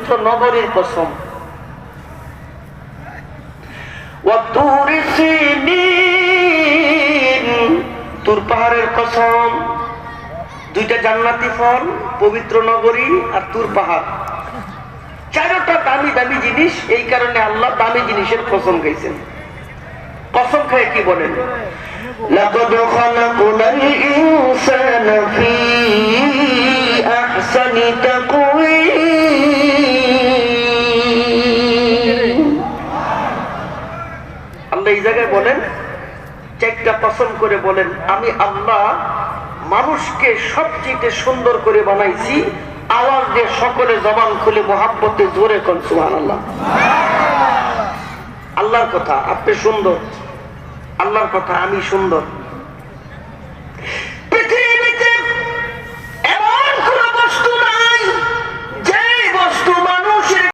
পবিত্র নগরীর কসম, ওয়াতুর সিনিন, তুর পাহাড়ের কসম। দুইটা জান্নাতি ফল, পবিত্র নগরী আর তুর পাহাড়, চারটা দামি দামি জিনিস। এই কারণে আল্লাহ দামি জিনিসের কসম খাইছেন। কসম খায় কি বলেন? লাকাদ খালাকনাল ইনসানা ফি আহসানি তাকওয়িম। আল্লাহ এই জায়গায় বলেন, চারটা কসম করে বলেন, আমি আল্লাহ মানুষকে সবচেয়ে সুন্দর করে বানাইছি। আওয়াজ দিয়ে সকলে জবান খুলে মোহাব্বতে জোরে কোন সুবহানাল্লাহ। আল্লাহর কথা আপনি সুন্দর, আল্লাহর কথা আমি সুন্দর।